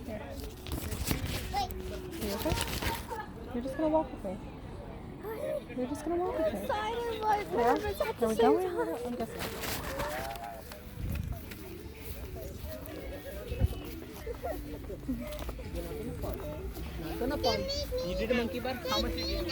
Here. You okay? You're just gonna walk with me. You're just gonna walk with me. Excited, but nervous at the same time. I'm guessing. You did a monkey bar? How much did you do?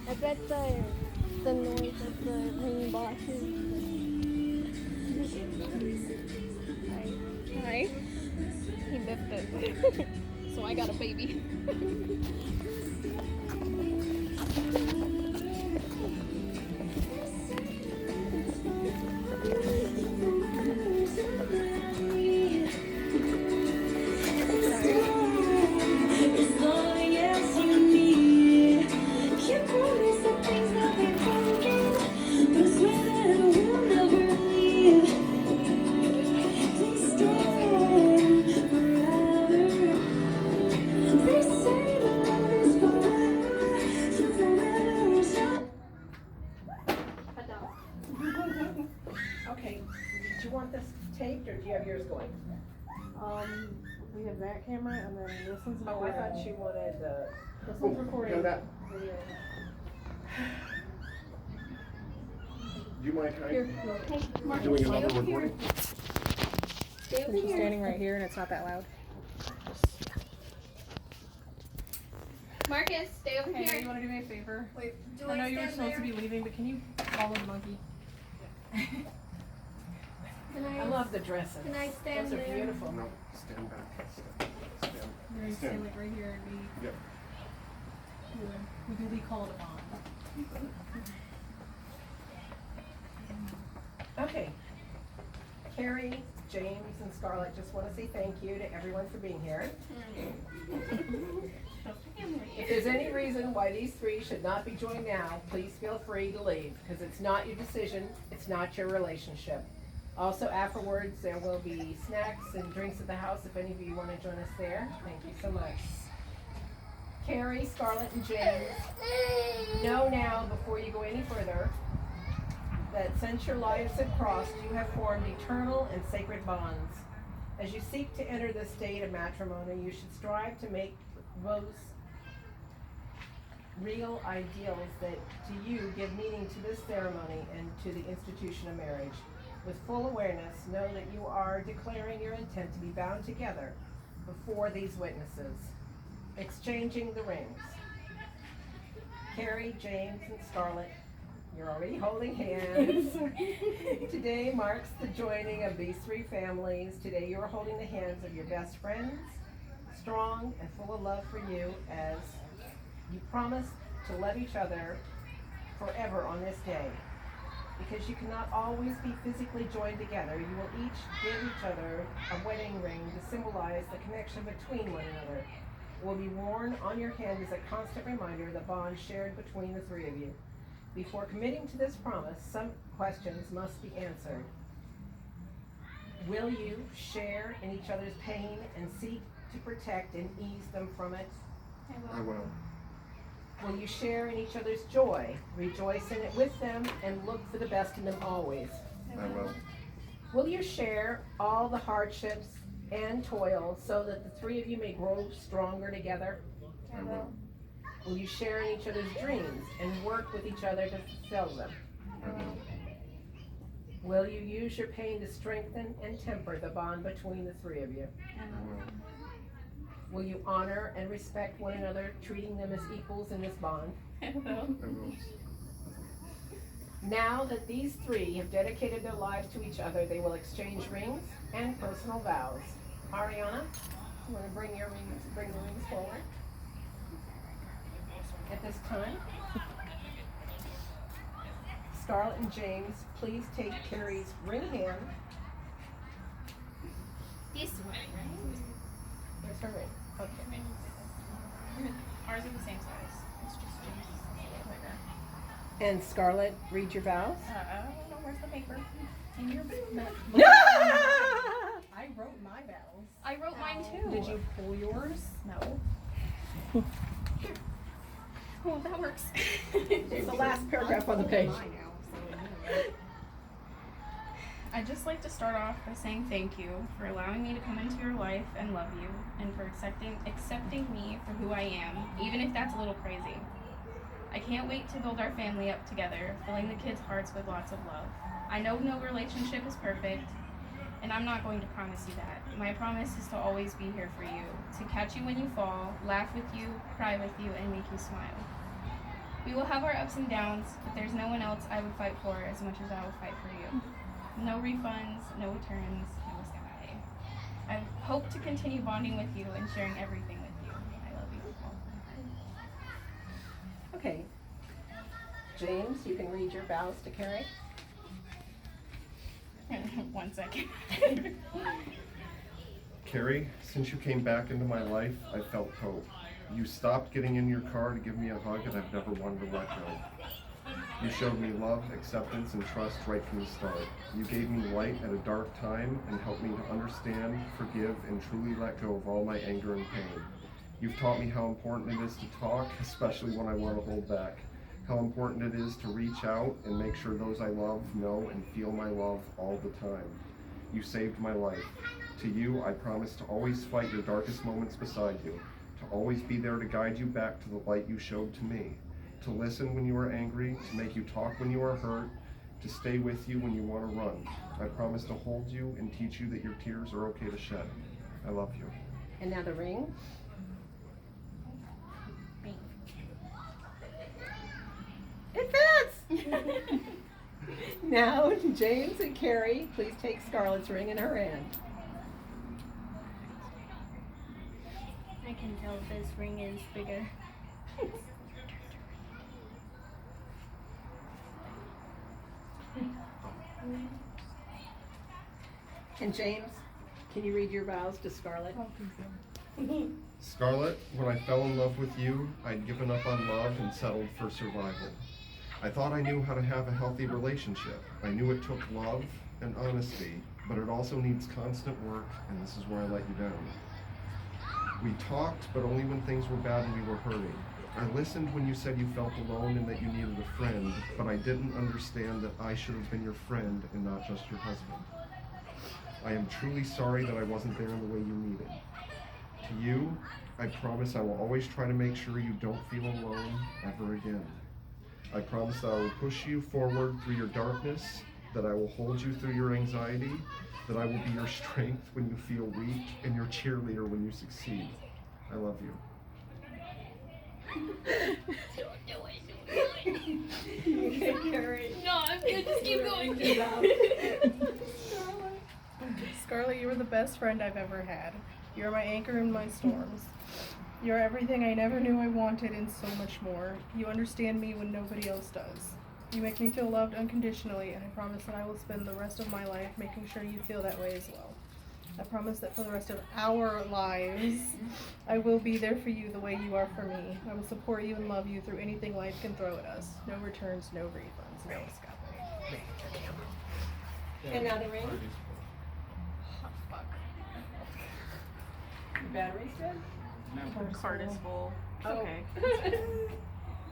I bet the noise of the ring bosses. Hi. He missed it. So I got a baby. Okay, do you want this taped or do you have yours going? We have that camera and then this one's Oh, I recording. thought you wanted This one's recording. No, that. Video. Do you mind Here, trying doing another recording? Stay over She's here. standing right here and it's not that loud. Marcus, stay over Hey, you here. want to do me a favor? Wait, do I know you were stand supposed to there? be leaving, but can you follow the monkey? Can I love the dresses. Can I stand Those are there? beautiful. No, stand back. Stand. You're gonna stay like right here and Yep. we can be called on. Okay. Carrie, James, and Scarlett just want to say thank you to everyone for being here. If there's any reason why these three should not be joined now, please feel free to leave, because it's not your decision, it's not your relationship. Also, afterwards, there will be snacks and drinks at the house if any of you want to join us there. Thank you so much. Carrie, Scarlett, and James, know now, before you go any further, that since your lives have crossed, you have formed eternal and sacred bonds. As you seek to enter the state of matrimony, you should strive to make those real ideals that to you give meaning to this ceremony and to the institution of marriage. With full awareness, know that you are declaring your intent to be bound together before these witnesses, exchanging the rings. Carrie, James, and Scarlett, you're already holding hands. Today marks the joining of these three families. Today you are holding the hands of your best friends, strong and full of love for you, as you promise to love each other forever on this day. Because you cannot always be physically joined together, you will each give each other a wedding ring to symbolize the connection between one another. It will be worn on your hand as a constant reminder of the bond shared between the three of you. Before committing to this promise, some questions must be answered. Will you share in each other's pain and seek to protect and ease them from it? I will. Will you share in each other's joy, rejoice in it with them, and look for the best in them always? I will. Will you share all the hardships and toil so that the three of you may grow stronger together? I will. Will you share in each other's dreams and work with each other to fulfill them? I will. Will you use your pain to strengthen and temper the bond between the three of you? I will. Will you honor and respect one another, treating them as equals in this bond? I will. Now that these three have dedicated their lives to each other, they will exchange rings and personal vows. Ariana, you want to bring the rings forward? At this time, Scarlett and James, please take Carrie's ring hand. This one, right? There's her ring. Okay. Ours are the same size. It's just James is a little bigger. And Scarlett, read your vows. I don't know, where's the paper? And you're I wrote my vows. I wrote mine too. Did you pull yours? No. Oh, that works. It's the last paragraph on the page. Mine now, so I'd just like to start off by saying thank you for allowing me to come into your life and love you, and for accepting me for who I am, even if that's a little crazy. I can't wait to build our family up together, filling the kids' hearts with lots of love. I know no relationship is perfect, and I'm not going to promise you that. My promise is to always be here for you, to catch you when you fall, laugh with you, cry with you, and make you smile. We will have our ups and downs, but there's no one else I would fight for as much as I will fight for you. No refunds, no returns, no sky. I hope to continue bonding with you and sharing everything with you. I love you. Okay. James, you can read your vows to Carrie. 1 second. Carrie, since you came back into my life, I felt hope. You stopped getting in your car to give me a hug, and I've never wanted to let go. You showed me love, acceptance, and trust right from the start. You gave me light at a dark time and helped me to understand, forgive, and truly let go of all my anger and pain. You've taught me how important it is to talk, especially when I want to hold back. How important it is to reach out and make sure those I love know and feel my love all the time. You saved my life. To you, I promise to always fight your darkest moments beside you, to always be there to guide you back to the light you showed to me, to listen when you are angry, to make you talk when you are hurt, to stay with you when you want to run. I promise to hold you and teach you that your tears are okay to shed. I love you. And now the ring. It fits! Now, James and Carrie, please take Scarlett's ring in her hand. I can tell this ring is bigger. And James, can you read your vows to Scarlett? Scarlett, when I fell in love with you, I'd given up on love and settled for survival. I thought I knew how to have a healthy relationship. I knew it took love and honesty, but it also needs constant work, and this is where I let you down. We talked, but only when things were bad and we were hurting. I listened when you said you felt alone and that you needed a friend, but I didn't understand that I should have been your friend and not just your husband. I am truly sorry that I wasn't there in the way you needed. To you, I promise I will always try to make sure you don't feel alone ever again. I promise that I will push you forward through your darkness, that I will hold you through your anxiety, that I will be your strength when you feel weak and your cheerleader when you succeed. I love you. Carrie. No, I'm good. Just keep going. Scarlett, you are the best friend I've ever had. You are my anchor in my storms. You are everything I never knew I wanted and so much more. You understand me when nobody else does. You make me feel loved unconditionally, and I promise that I will spend the rest of my life making sure you feel that way as well. I promise that for the rest of our lives, I will be there for you the way you are for me. I will support you and love you through anything life can throw at us. No returns, no refunds, no escape. And now the ring. Fuck. Your battery's dead? The card is full. Oh. Okay.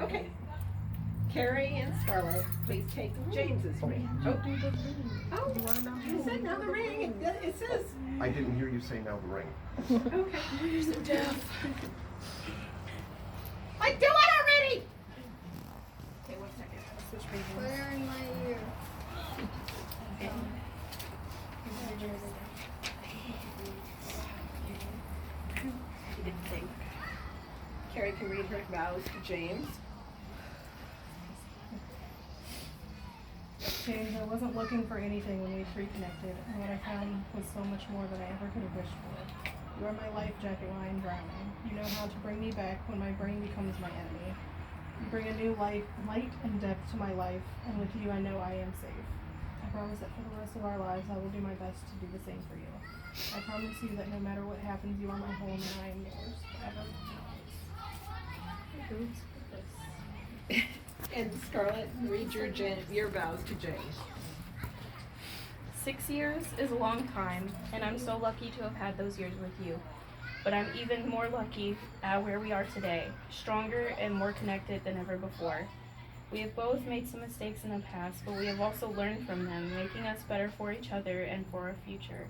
Okay. Carrie and Scarlett, please take James's ring. Oh, you said now the ring. It says. I didn't hear you say now the ring. Okay. You're so deaf. I do it already. Okay, 1 second. Switch pages. Put her in my ear. Carrie can read her vows to James. James, I wasn't looking for anything when we reconnected, and what I found was so much more than I ever could have wished for. You are my life jacket when I'm drowning. You know how to bring me back when my brain becomes my enemy. You bring a new light and depth to my life, and with you I know I am safe. I promise that for the rest of our lives I will do my best to do the same for you. I promise you that no matter what happens, you are my home and I am yours forever. And Scarlett, read your vows to James. 6 years is a long time, and I'm so lucky to have had those years with you. But I'm even more lucky at where we are today, stronger and more connected than ever before. We have both made some mistakes in the past, but we have also learned from them, making us better for each other and for our future.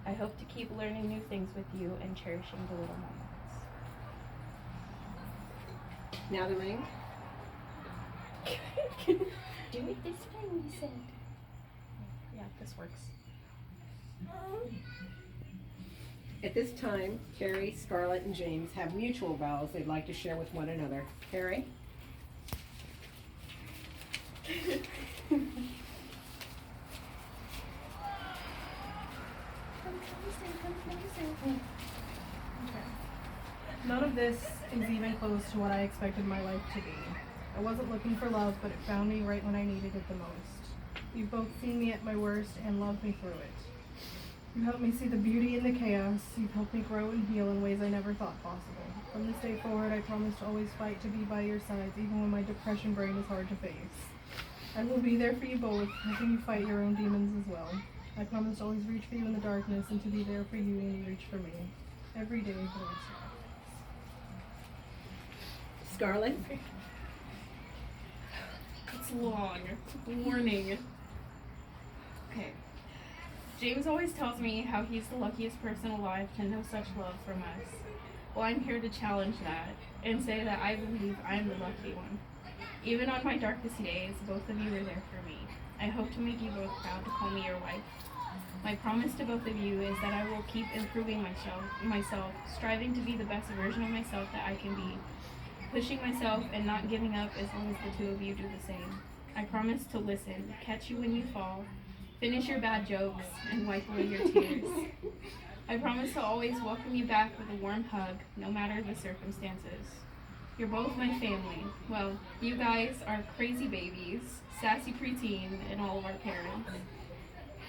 I hope to keep learning new things with you and cherishing the little moments. Now the ring. Do it this way, we said. Yeah, this works. At this time, Carrie, Scarlett, and James have mutual vows they'd like to share with one another. Carrie? None of this is even close to what I expected my life to be. I wasn't looking for love, but it found me right when I needed it the most. You've both seen me at my worst and loved me through it. You helped me see the beauty in the chaos. You've helped me grow and heal in ways I never thought possible. From this day forward, I promise to always fight to be by your sides, even when my depression brain is hard to face. I will be there for you both, helping you fight your own demons as well. I promise to always reach for you in the darkness and to be there for you and you reach for me. Every day for the rest of my life. Scarlett? It's long. Warning. Okay. James always tells me how he's the luckiest person alive to know such love from us. Well, I'm here to challenge that and say that I believe I'm the lucky one. Even on my darkest days, both of you were there for me. I hope to make you both proud to call me your wife. My promise to both of you is that I will keep improving myself, striving to be the best version of myself that I can be, pushing myself and not giving up as long as the two of you do the same. I promise to listen, catch you when you fall, finish your bad jokes, and wipe away your tears. I promise to always welcome you back with a warm hug, no matter the circumstances. You're both my family. Well, you guys are crazy babies, sassy preteen, and all of our parents.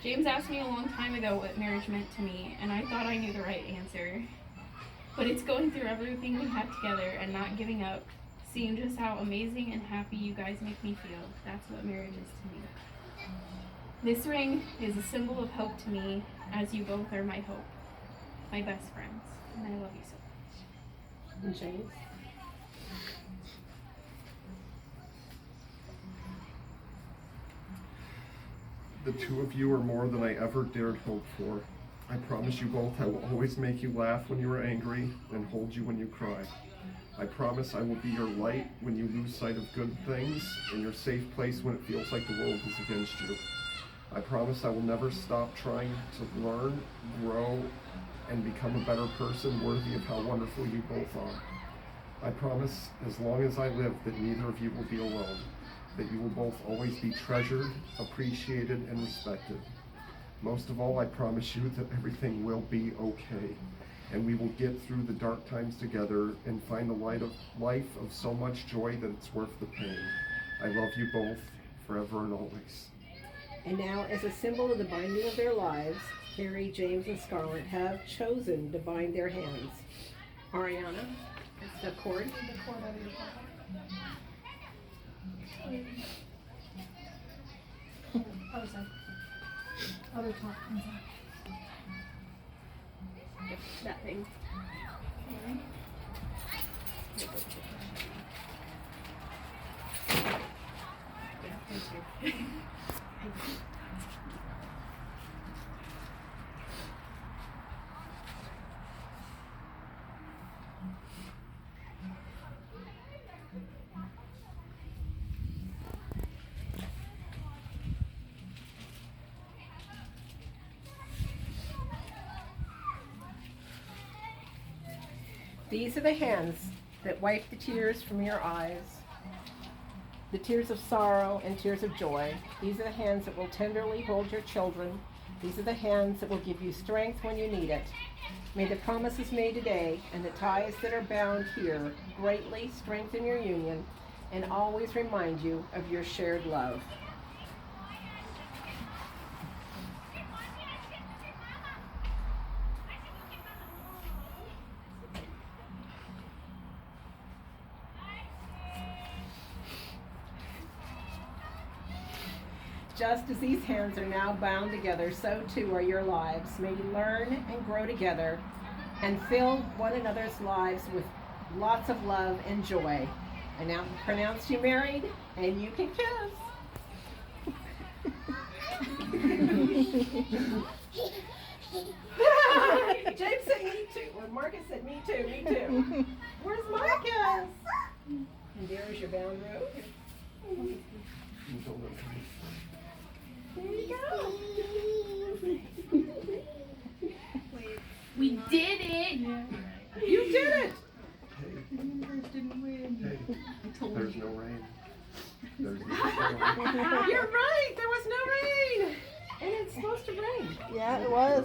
James asked me a long time ago what marriage meant to me, and I thought I knew the right answer. But it's going through everything we have together and not giving up, seeing just how amazing and happy you guys make me feel. That's what marriage is to me. This ring is a symbol of hope to me, as you both are my hope, my best friends, and I love you so much. And James? The two of you are more than I ever dared hope for. I promise you both I will always make you laugh when you are angry and hold you when you cry. I promise I will be your light when you lose sight of good things and your safe place when it feels like the world is against you. I promise I will never stop trying to learn, grow, and become a better person worthy of how wonderful you both are. I promise as long as I live that neither of you will be alone, that you will both always be treasured, appreciated, and respected. Most of all, I promise you that everything will be okay, and we will get through the dark times together and find the light of life of so much joy that it's worth the pain. I love you both forever and always. And now, as a symbol of the binding of their lives, Carrie, James, and Scarlett have chosen to bind their hands. Ariana, it's the cord. The cord out of your pocket. Other side. Other top. Inside. Yep, that thing. Yeah, thank you. These are the hands that wipe the tears from your eyes, the tears of sorrow and tears of joy. These are the hands that will tenderly hold your children. These are the hands that will give you strength when you need it. May the promises made today and the ties that are bound here greatly strengthen your union and always remind you of your shared love. Just as these hands are now bound together, so too are your lives. May you learn and grow together and fill one another's lives with lots of love and joy. I now pronounce you married, and you can kiss. James said me too, or Marcus said me too, me too. Where's Marcus? And there is your bound robe. There you go. We did it! You did it! Hey, there's no rain. There's no storm. You're right, there was no rain. And it's supposed to rain. Yeah, it was.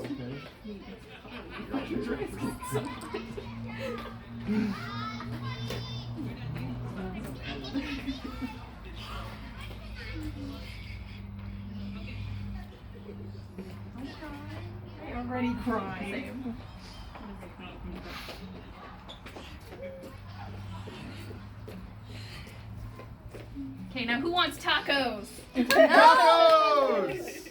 I already cried. Okay, now who wants tacos? Tacos!